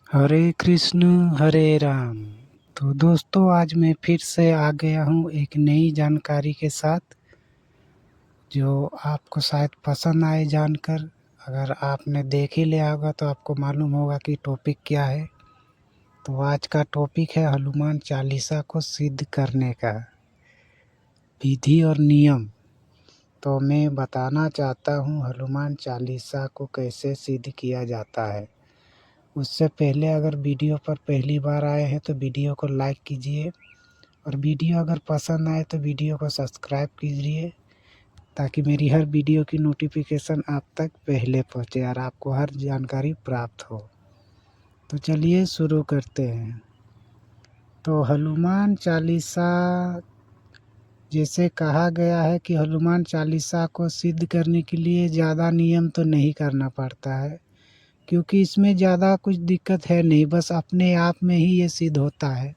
हरे कृष्ण हरे राम। तो दोस्तों, आज मैं फिर से आ गया हूँ एक नई जानकारी के साथ, जो आपको शायद पसंद आए जानकर। अगर आपने देख ही लिया होगा तो आपको मालूम होगा कि टॉपिक क्या है। तो आज का टॉपिक है हनुमान चालीसा को सिद्ध करने का विधि और नियम। तो मैं बताना चाहता हूँ हनुमान चालीसा को कैसे सिद्ध किया जाता है। उससे पहले अगर वीडियो पर पहली बार आए हैं तो वीडियो को लाइक कीजिए, और वीडियो अगर पसंद आए तो वीडियो को सब्सक्राइब कीजिए, ताकि मेरी हर वीडियो की नोटिफिकेशन आप तक पहले पहुंचे और आपको हर जानकारी प्राप्त हो। तो चलिए शुरू करते हैं। तो हनुमान चालीसा, जैसे कहा गया है कि हनुमान चालीसा को सिद्ध करने के लिए ज़्यादा नियम तो नहीं करना पड़ता है, क्योंकि इसमें ज़्यादा कुछ दिक्कत है नहीं, बस अपने आप में ही ये सिद्ध होता है।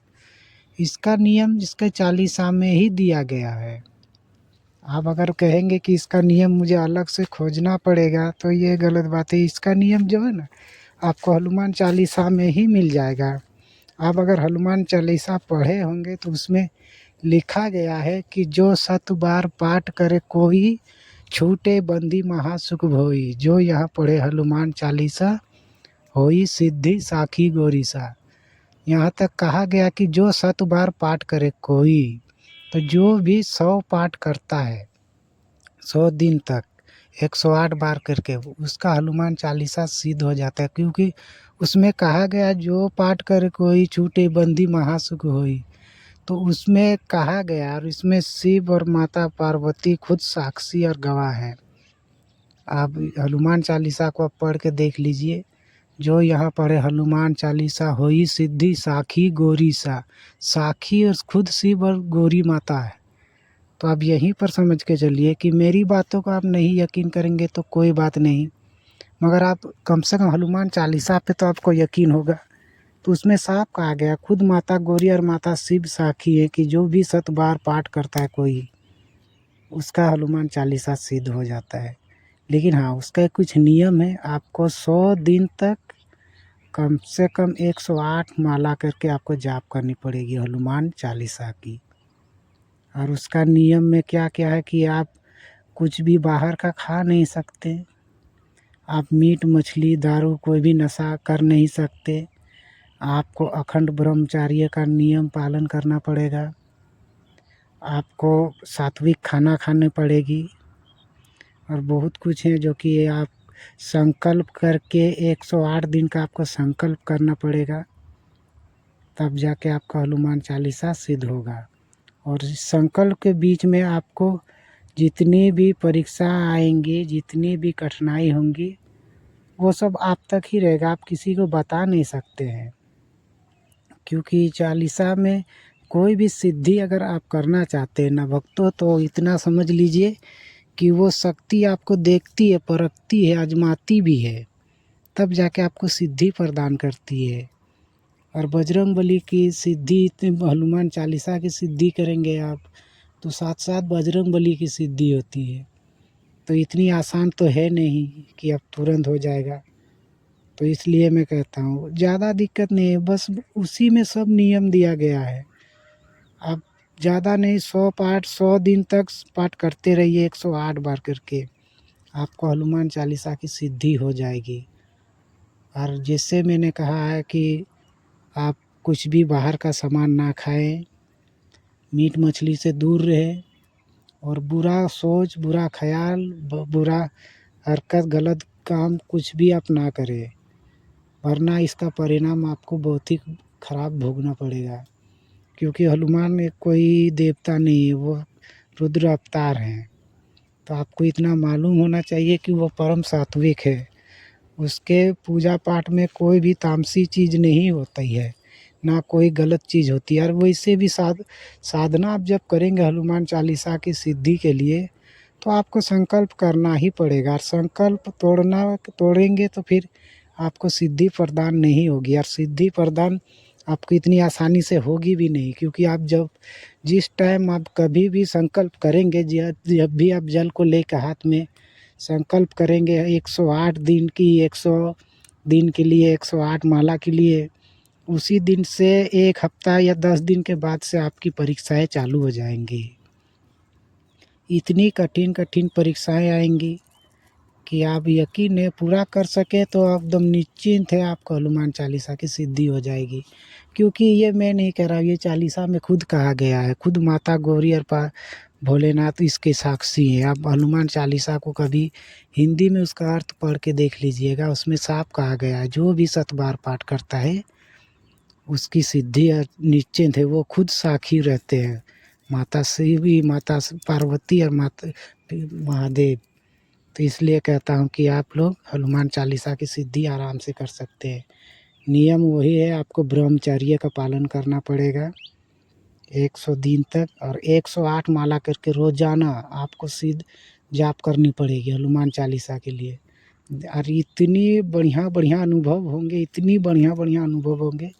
इसका नियम इसके चालीसा में ही दिया गया है। आप अगर कहेंगे कि इसका नियम मुझे अलग से खोजना पड़ेगा तो ये गलत बात है। इसका नियम जो है ना, आपको हनुमान चालीसा में ही मिल जाएगा। आप अगर हनुमान चालीसा पढ़े होंगे तो उसमें लिखा गया है कि जो 7 बार पाठ करे कोई, छूटे बंदी महासुख भोई। जो यहाँ पढ़े हनुमान चालीसा, होई सिद्धि साखी गौरीसा। यहाँ तक कहा गया कि जो 7 बार पाठ करे कोई, तो जो भी 100 पाठ करता है 100 दिन तक 108 बार करके, उसका हनुमान चालीसा सिद्ध हो जाता है। क्योंकि उसमें कहा गया जो पाठ करे कोई, छूटे बंदी महासुख होई। तो उसमें कहा गया, और इसमें शिव और माता पार्वती खुद साक्षी और गवाह हैं। आप हनुमान चालीसा को आप पढ़ के देख लीजिए। जो यहाँ पढ़े हनुमान चालीसा, होई सिद्धि साखी गौरी सा। साखी और खुद शिव और गौरी माता है। तो आप यहीं पर समझ के चलिए कि मेरी बातों को आप नहीं यकीन करेंगे तो कोई बात नहीं, मगर आप कम से कम हनुमान चालीसा पे तो आपको यकीन होगा। तो उसमें साफ कहा गया, खुद माता गौरी और माता शिव साखी है कि जो भी 7 बार पाठ करता है कोई, उसका हनुमान चालीसा सिद्ध हो जाता है। लेकिन हाँ, उसका कुछ नियम है। आपको 100 दिन तक कम से कम 108 माला करके आपको जाप करनी पड़ेगी हनुमान चालीसा की। और उसका नियम में क्या क्या है कि आप कुछ भी बाहर का खा नहीं सकते, आप मीट मछली दारू कोई भी नशा कर नहीं सकते, आपको अखंड ब्रह्मचर्य का नियम पालन करना पड़ेगा, आपको सात्विक खाना खाने पड़ेगी, और बहुत कुछ है जो कि आप संकल्प करके 108 दिन का आपको संकल्प करना पड़ेगा, तब जाके आपका हनुमान चालीसा सिद्ध होगा। और इस संकल्प के बीच में आपको जितनी भी परीक्षा आएंगी, जितनी भी कठिनाई होंगी, वो सब आप तक ही रहेगा, आप किसी को बता नहीं सकते हैं। क्योंकि चालीसा में कोई भी सिद्धि अगर आप करना चाहते हैं ना भक्तों, तो इतना समझ लीजिए कि वो शक्ति आपको देखती है, परखती है, आजमाती भी है, तब जाके आपको सिद्धि प्रदान करती है। और बजरंगबली की सिद्धि, हनुमान चालीसा की सिद्धि करेंगे आप तो साथ साथ बजरंगबली की सिद्धि होती है। तो इतनी आसान तो है नहीं कि अब तुरंत हो जाएगा। तो इसलिए मैं कहता हूँ ज़्यादा दिक्कत नहीं है, बस उसी में सब नियम दिया गया है। आप ज़्यादा नहीं, 100 पाठ 100 दिन तक पाठ करते रहिए 108 बार करके, आपको हनुमान चालीसा की सिद्धि हो जाएगी। और जैसे मैंने कहा है कि आप कुछ भी बाहर का सामान ना खाएं, मीट मछली से दूर रहें, और बुरा सोच, बुरा ख्याल, बुरा हरकत, गलत काम कुछ भी आप ना करें, वरना इसका परिणाम आपको बहुत ही खराब भोगना पड़ेगा। क्योंकि हनुमान एक कोई देवता नहीं है, वो रुद्र अवतार हैं। तो आपको इतना मालूम होना चाहिए कि वो परम सात्विक है। उसके पूजा पाठ में कोई भी तामसी चीज़ नहीं होती है, ना कोई गलत चीज़ होती है। और वैसे भी साधना आप जब करेंगे हनुमान चालीसा की सिद्धि के लिए, तो आपको संकल्प करना ही पड़ेगा। और संकल्प तोड़ेंगे तो फिर आपको सिद्धि प्रदान नहीं होगी, और सिद्धि प्रदान आपको इतनी आसानी से होगी भी नहीं। क्योंकि आप जब जिस टाइम आप कभी भी संकल्प करेंगे, जब भी आप जल को लेकर हाथ में संकल्प करेंगे 108 दिन की, दिन के लिए, 108 माला के लिए, उसी दिन से 1 हफ्ता या 10 दिन के बाद से आपकी परीक्षाएँ चालू हो जाएँगी। इतनी कठिन परीक्षाएँ आएँगी कि आप यकीन नहीं पूरा कर सकें तो एकदम निश्चिंत है, आपको हनुमान चालीसा की सिद्धि हो जाएगी। क्योंकि ये मैं नहीं कह रहा हूँ, ये चालीसा में खुद कहा गया है, खुद माता गौरी और भोलेनाथ इसके साक्षी हैं। आप हनुमान चालीसा को कभी हिंदी में उसका अर्थ पढ़ के देख लीजिएगा, उसमें साफ कहा गया है जो भी 7 बार पाठ करता है उसकी सिद्धि निश्चिंत है। वो खुद साक्षी रहते हैं, माता शिव, माता पार्वती और माता महादेव। तो इसलिए कहता हूँ कि आप लोग हनुमान चालीसा की सिद्धि आराम से कर सकते हैं। नियम वही है, आपको ब्रह्मचर्य का पालन करना पड़ेगा 100 दिन तक, और 108 माला करके रोज़ाना आपको सिद्ध जाप करनी पड़ेगी हनुमान चालीसा के लिए। और इतनी बढ़िया अनुभव होंगे, इतनी बढ़िया अनुभव होंगे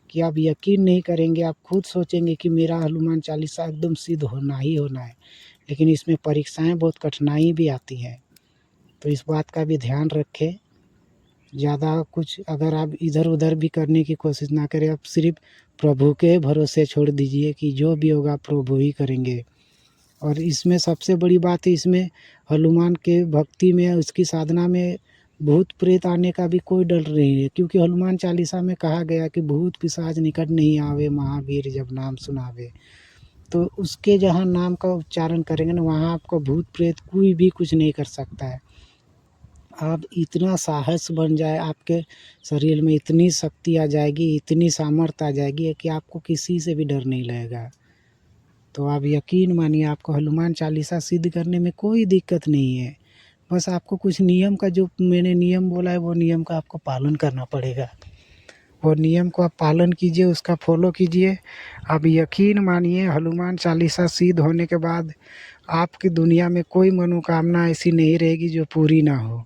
कि आप यकीन नहीं करेंगे, आप खुद सोचेंगे कि मेरा हनुमान चालीसा एकदम सिद्ध होना ही होना है। लेकिन इसमें परीक्षाएँ, बहुत कठिनाई भी आती हैं, तो इस बात का भी ध्यान रखें। ज़्यादा कुछ अगर आप इधर-उधर भी करने की कोशिश ना करें, आप सिर्फ़ प्रभु के भरोसे छोड़ दीजिए कि जो भी होगा प्रभु ही करेंगे। और इसमें सबसे बड़ी बात है, इसमें हनुमान के भक्ति में, उसकी साधना में भूत प्रेत आने का भी कोई डर नहीं है, क्योंकि हनुमान चालीसा में कहा गया कि भूत पिशाच निकट नहीं आवे, महावीर जब नाम सुनावे। तो उसके जहाँ नाम का उच्चारण करेंगे ना, वहाँ आपको भूत प्रेत कोई भी कुछ नहीं कर सकता है। आप इतना साहस बन जाए, आपके शरीर में इतनी शक्ति आ जाएगी, इतनी सामर्थ्य आ जाएगी कि आपको किसी से भी डर नहीं लगेगा। तो आप यकीन मानिए, आपको हनुमान चालीसा सिद्ध करने में कोई दिक्कत नहीं है। बस आपको कुछ नियम का, जो मैंने नियम बोला है, वो नियम का आपको पालन करना पड़ेगा। वो नियम को आप पालन कीजिए, उसका फॉलो कीजिए। आप यकीन मानिए, हनुमान चालीसा सिद्ध होने के बाद आपकी दुनिया में कोई मनोकामना ऐसी नहीं रहेगी जो पूरी ना हो।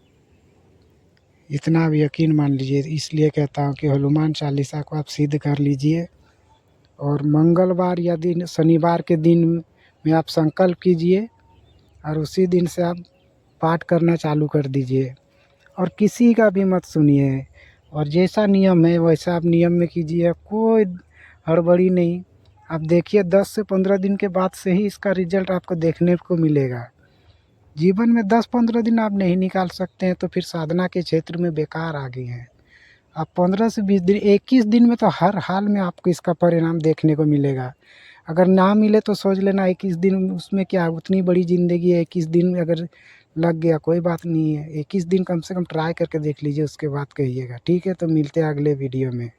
इतना आप यकीन मान लीजिए। इसलिए कहता हूँ कि हनुमान चालीसा को आप सिद्ध कर लीजिए, और मंगलवार या दिन शनिवार के दिन में आप संकल्प कीजिए, और उसी दिन से आप पाठ करना चालू कर दीजिए, और किसी का भी मत सुनिए। और जैसा नियम है वैसा आप नियम में कीजिए, कोई हड़बड़ी नहीं। आप देखिए 10 से 15 दिन के बाद से ही इसका रिज़ल्ट आपको देखने को मिलेगा। जीवन में 10-15 दिन आप नहीं निकाल सकते हैं तो फिर साधना के क्षेत्र में बेकार आ गए हैं। आप 15 से 20 दिन, 21 दिन में तो हर हाल में आपको इसका परिणाम देखने को मिलेगा। अगर ना मिले तो सोच लेना 21 दिन, उसमें क्या उतनी बड़ी ज़िंदगी है, 21 दिन अगर लग गया कोई बात नहीं है। 21 दिन कम से कम ट्राई करके देख लीजिए, उसके बाद कहिएगा। ठीक है, तो मिलते हैं अगले वीडियो में।